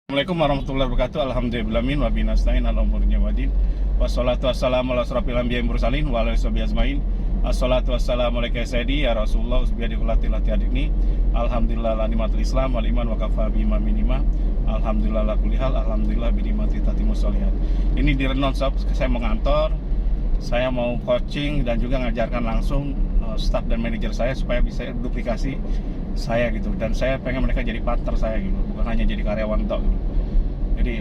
Assalamualaikum warahmatullahi wabarakatuh. Alhamdulillahirabbil wa bihi nasta'in ala umuri wadin. Wassalatu wassalamu ala asrofil anbiya'i mursalin wa ala alihi ajmain. Assalatu wassalamu alayka sayyidi ya Rasulullah usbiyadi qulatil ini. Alhamdulillah la nikmatul Islam wal iman wa kafa bi minima. Alhamdulillah la kulli hal. Alhamdulillah bi nikmati tatimus sholihat. Ini di Renon Shop, saya mau ngantor. Saya mau coaching dan juga ngajarkan langsung staff dan manajer saya supaya bisa duplikasi saya gitu, dan saya pengen mereka jadi partner saya gitu, bukan hanya jadi karyawan tok gitu. Jadi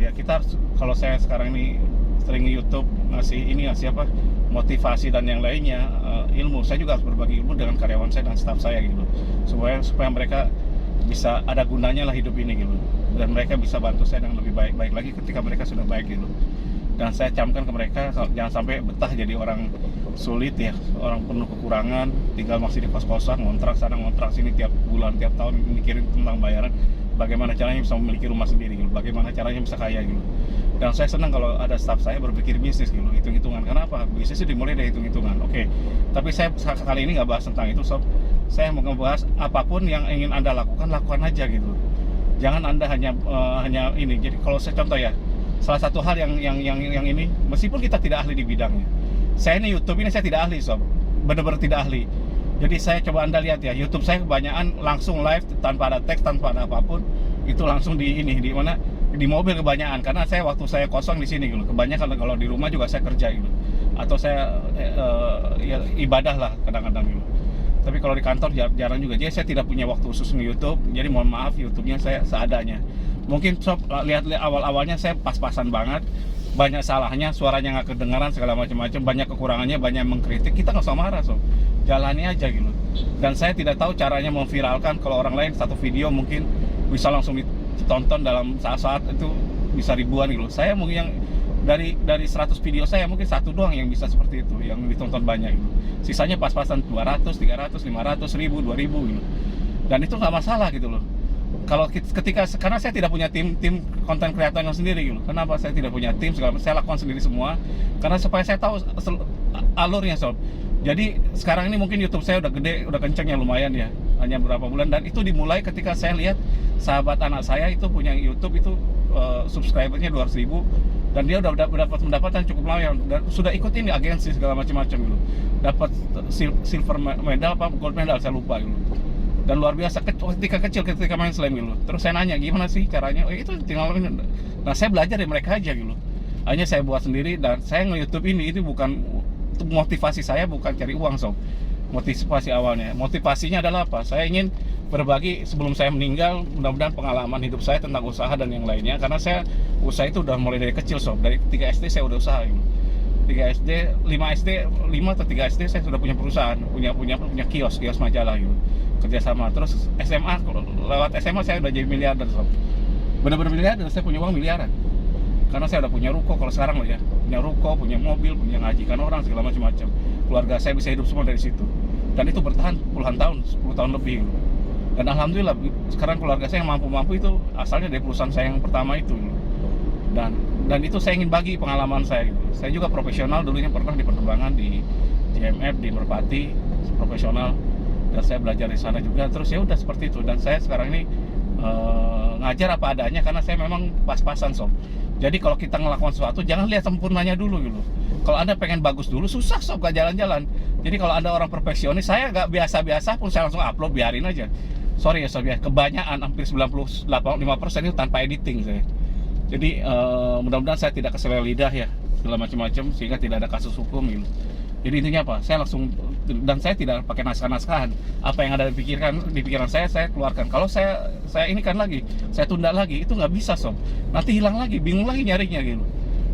ya kita kalau saya sekarang ini sering YouTube ngasih apa motivasi dan yang lainnya, ilmu, saya juga harus berbagi ilmu dengan karyawan saya dan staff saya gitu, supaya mereka bisa ada gunanya lah hidup ini gitu, dan mereka bisa bantu saya dengan lebih baik lagi ketika mereka sudah baik gitu. Dan saya camkan ke mereka jangan sampai betah jadi orang sulit ya, orang penuh kekurangan, tinggal masih di kos-kosan, ngontrak sana ngontrak sini tiap bulan tiap tahun mikirin tentang bayaran. Bagaimana caranya bisa memiliki rumah sendiri gitu, bagaimana caranya bisa kaya gitu. Dan saya senang kalau ada staff saya berpikir bisnis gitu, hitung-hitungan. Kenapa? Bisnis itu dimulai dari hitung-hitungan. Oke. Tapi saya kali ini nggak bahas tentang itu, sob. Saya mau ngebahas apapun yang ingin Anda lakukan aja gitu. Jangan Anda hanya ini. Jadi kalau saya contoh ya, salah satu hal yang ini, meskipun kita tidak ahli di bidangnya. Saya ini YouTube ini saya tidak ahli, sob. Benar-benar tidak ahli. Jadi saya coba Anda lihat ya, YouTube saya kebanyakan langsung live tanpa ada teks, tanpa ada apapun. Itu langsung di mana? Di mobil kebanyakan, karena saya waktu saya kosong di sini gitu. Kebanyakan kalau di rumah juga saya kerja gitu. Atau saya ya, ibadah lah kadang-kadang gitu. Tapi kalau di kantor jarang juga. Jadi saya tidak punya waktu khusus nge-YouTube. Jadi mohon maaf, YouTube-nya saya seadanya. Mungkin sob lihat awal-awalnya saya pas-pasan banget, banyak salahnya, suaranya nggak kedengaran segala macam-macam, banyak kekurangannya, banyak mengkritik. Kita nggak usah marah, sob, jalani aja gitu. Dan saya tidak tahu caranya memviralkan. Kalau orang lain satu video mungkin bisa langsung ditonton dalam saat-saat itu bisa ribuan gitu. Saya mungkin yang dari 100 video saya mungkin satu doang yang bisa seperti itu, yang ditonton banyak gitu. Sisanya pas-pasan 200, 300, 500, 1000, 2000 gitu. Dan itu nggak masalah gitu loh. Kalau karena saya tidak punya tim konten kreatornya sendiri gitu. Kenapa saya tidak punya tim segala, saya lakukan sendiri semua karena supaya saya tahu alurnya, sob. Jadi sekarang ini mungkin YouTube saya udah gede, udah kenceng ya, lumayan ya, hanya beberapa bulan, dan itu dimulai ketika saya lihat sahabat anak saya itu punya YouTube itu subscribernya 200.000, dan dia udah dapat pendapatan cukup lumayan, dan sudah ikut ini agensi segala macam-macam gitu, dapat silver medal apa gold medal saya lupa gitu. Dan luar biasa ketika main slam gitu. Terus saya nanya gimana sih caranya, itu tinggal ini. Nah saya belajar dari mereka aja gitu, hanya saya buat sendiri. Dan saya nge-YouTube ini bukan motivasi saya, bukan cari uang, sob. Motivasi awalnya, motivasinya adalah apa? Saya ingin berbagi sebelum saya meninggal, mudah-mudahan pengalaman hidup saya tentang usaha dan yang lainnya. Karena saya usaha itu udah mulai dari kecil, sob. Dari 3 SD saya udah usaha gitu. 3 SD, 5 atau 3 SD saya sudah punya perusahaan, punya kios majalah gitu, kerjasama. Terus SMA, lewat SMA saya udah jadi miliarder, sob. Bener-bener miliarder, saya punya uang miliaran. Karena saya udah punya ruko, kalau sekarang loh ya, punya ruko, punya mobil, punya ngajikan orang segala macam-macam. Keluarga saya bisa hidup semua dari situ. Dan itu bertahan puluhan tahun, 10 tahun lebih gitu. Dan alhamdulillah sekarang keluarga saya yang mampu-mampu itu asalnya dari perusahaan saya yang pertama itu gitu. Dan itu saya ingin bagi pengalaman saya gitu. Saya juga profesional, dulunya pernah di penerbangan di GMF di Merpati, profesional, dan saya belajar di sana juga. Terus ya udah seperti itu, dan saya sekarang ini ngajar apa adanya karena saya memang pas-pasan, sob. Jadi kalau kita ngelakukan sesuatu jangan lihat sempurnanya dulu gitu. Kalau Anda pengen bagus dulu susah, sob, gak jalan-jalan. Jadi kalau Anda orang perfeksionis, saya gak biasa-biasa pun saya langsung upload, biarin aja. Sorry ya, sob ya, kebanyakan hampir 95% itu tanpa editing saya. Jadi mudah-mudahan saya tidak keseleo lidah ya, segala macam-macam, sehingga tidak ada kasus hukum gitu. Jadi intinya apa? Saya langsung, dan saya tidak pakai naskah-naskahan. Apa yang ada di pikiran saya keluarkan. Kalau saya ini kan lagi, saya tunda lagi, itu nggak bisa, sob. Nanti hilang lagi, bingung lagi nyarinya gitu.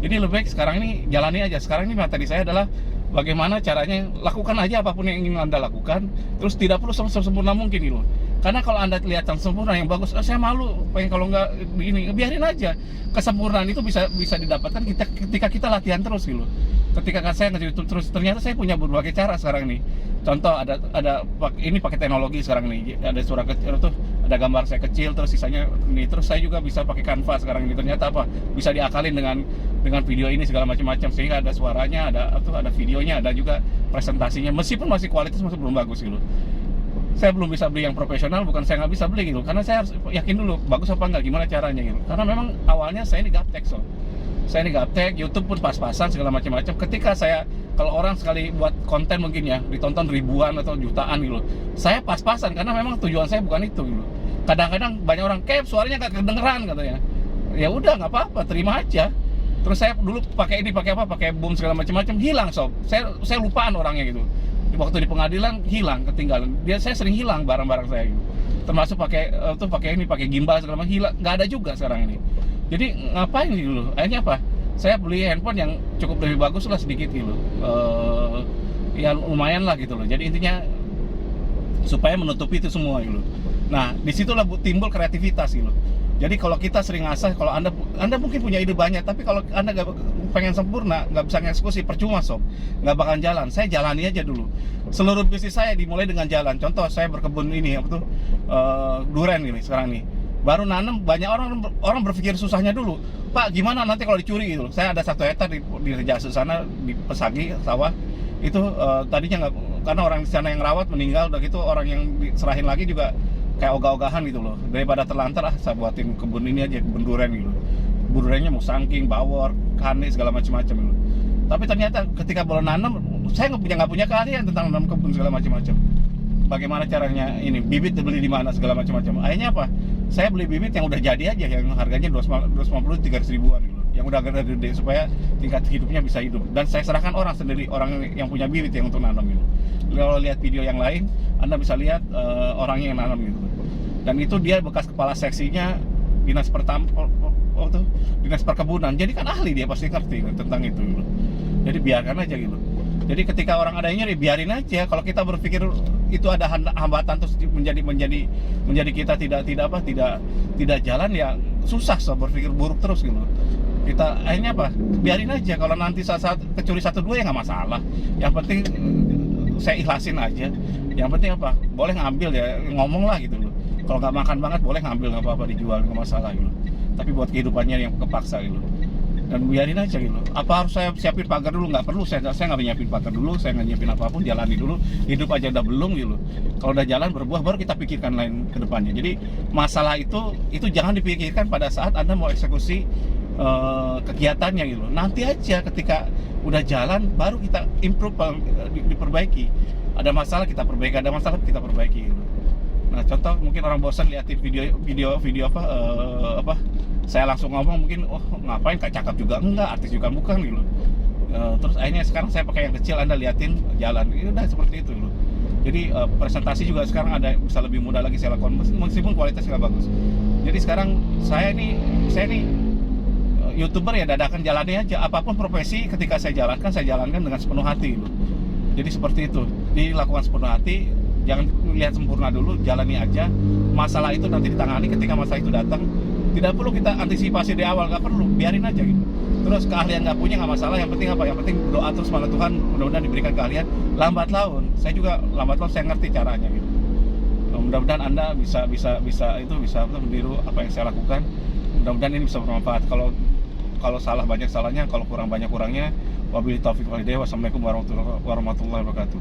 Jadi lebih baik sekarang ini jalani aja. Sekarang ini materi saya adalah bagaimana caranya, lakukan aja apapun yang ingin Anda lakukan. Terus tidak perlu sempurna mungkin gitu. Karena kalau Anda kelihatan sempurna yang bagus, saya malu, pengen kalau nggak begini, biarin aja. Kesempurnaan itu bisa didapatkan ketika kita latihan terus gitu. Ketika saya nge-YouTube terus, ternyata saya punya berbagai cara sekarang nih. Contoh ada ini pakai teknologi sekarang nih, ada suara kecil tuh, ada gambar saya kecil, terus sisanya ini. Terus saya juga bisa pakai Canva sekarang ini. Ternyata apa? Bisa diakalin dengan video ini segala macam-macam, sehingga ada suaranya, ada videonya, ada juga presentasinya. Meskipun masih kualitas masih belum bagus gitu. Saya belum bisa beli yang profesional, bukan saya nggak bisa beli gitu, karena saya harus yakin dulu bagus apa enggak, gimana caranya gitu. Karena memang awalnya saya ini gaptek, saya ini gaptek, YouTube pun pas-pasan segala macam-macam. Ketika saya, kalau orang sekali buat konten mungkin ya ditonton ribuan atau jutaan gitu, saya pas-pasan karena memang tujuan saya bukan itu gitu. Kadang-kadang banyak orang, "Kep, suaranya nggak kedengeran," katanya. Ya udah, nggak apa-apa, terima aja. Terus saya dulu pakai ini, pakai apa, pakai boom segala macam-macam, hilang sob. Saya lupaan orangnya gitu. Waktu di pengadilan hilang, ketinggalan. Saya sering hilang barang-barang saya gitu. Termasuk pakai ini, pakai gimbal segala macam, hilang, nggak ada juga sekarang ini. Jadi ngapain gitu loh? Akhirnya apa? Saya beli handphone yang cukup lebih bagus lah sedikit gitu. Ya lumayan lah gitu loh. Jadi intinya supaya menutupi itu semua gitu. Nah, disitulah timbul kreativitas gitu. Jadi kalau kita sering ngasah, kalau anda mungkin punya ide banyak, tapi kalau anda nggak pengen sempurna, nggak bisa ngeksekusi, percuma sob, nggak bakalan jalan. Saya jalani aja dulu. Seluruh bisnis saya dimulai dengan jalan. Contoh saya berkebun ini, apa tuh, durian ini sekarang nih. Baru nanam, banyak orang berpikir susahnya dulu. Pak, gimana nanti kalau dicuri gitu? Saya ada 1 hektar di Rejasa sana, di Pesagi sawah. Itu tadinya nggak, karena orang di sana yang rawat meninggal, udah gitu orang yang diserahin lagi juga kayak ogah-ogahan gitu loh. Daripada terlantar, saya buatin kebun ini aja, kebun durian gitu. Kebun duriannya mau sangking, bawor, kane, segala macam-macam gitu. Tapi ternyata ketika boleh nanam, saya nggak punya keahlian tentang nanam kebun segala macam-macam. Bagaimana caranya ini, bibit dibeli di mana segala macam-macam. Akhirnya apa? Saya beli bibit yang udah jadi aja, yang harganya 250-300 ribuan gitu. Yang udah gede, supaya tingkat hidupnya bisa hidup. Dan saya serahkan orang sendiri, orang yang punya bibit yang untuk nanam gitu. Kalau lihat video yang lain, Anda bisa lihat orangnya yang nanam gitu. Dan itu dia bekas kepala seksinya dinas dinas perkebunan. Jadi kan ahli, dia pasti ngerti tentang itu gitu. Jadi biarkan aja gitu. Jadi ketika orang ada yang nyari, biarin aja. Kalau kita berpikir itu ada hambatan terus menjadi kita tidak jalan, ya susah berpikir buruk terus gitu. Kita akhirnya apa? Biarin aja. Kalau nanti saat kecuri 1-2 ya nggak masalah. Yang penting saya ikhlasin aja. Yang penting apa? Boleh ngambil ya, ngomong lah gitu loh. Kalau nggak makan banget boleh ngambil, nggak apa-apa, dijual, nggak masalah gitu. Tapi buat kehidupannya yang kepaksa gitu. Dan biarin aja gitu. Apa harus saya siapin pagar dulu? Nggak perlu, saya nggak nyiapin pagar dulu, saya nggak nyiapin apapun, jalani dulu. Hidup aja udah belum gitu. Kalau udah jalan berbuah, baru kita pikirkan lain ke depannya. Jadi masalah itu jangan dipikirkan pada saat Anda mau eksekusi kegiatannya gitu. Nanti aja ketika udah jalan baru kita improve, diperbaiki. Ada masalah kita perbaiki, ada masalah kita perbaiki gitu. Nah, contoh mungkin orang bosan liatin video apa saya langsung ngomong, mungkin ngapain, gak cakep juga enggak, artis juga bukan gitu. Terus akhirnya sekarang saya pakai yang kecil, Anda liatin jalan, itu udah seperti itu gitu. Jadi presentasi juga sekarang ada, bisa lebih mudah lagi saya lakukan meskipun kualitasnya nggak bagus. Jadi sekarang saya nih YouTuber ya dadakan, jalani aja. Apapun profesi ketika saya jalankan dengan sepenuh hati gitu. Jadi seperti itu, dilakukan sepenuh hati. Jangan lihat sempurna dulu, jalani aja. Masalah itu nanti ditangani ketika masalah itu datang. Tidak perlu kita antisipasi di awal, nggak perlu, biarin aja gitu. Terus keahlian nggak punya nggak masalah, yang penting apa? Yang penting doa terus pada Tuhan, mudah-mudahan diberikan keahlian. Lambat laun, saya juga lambat laun saya ngerti caranya gitu. Mudah-mudahan Anda bisa meniru apa yang saya lakukan. Mudah-mudahan ini bisa bermanfaat. Kalau salah banyak salahnya, kalau kurang banyak kurangnya. Wabillahi taufiq wal hidayah. Wassalamualaikum warahmatullahi wabarakatuh.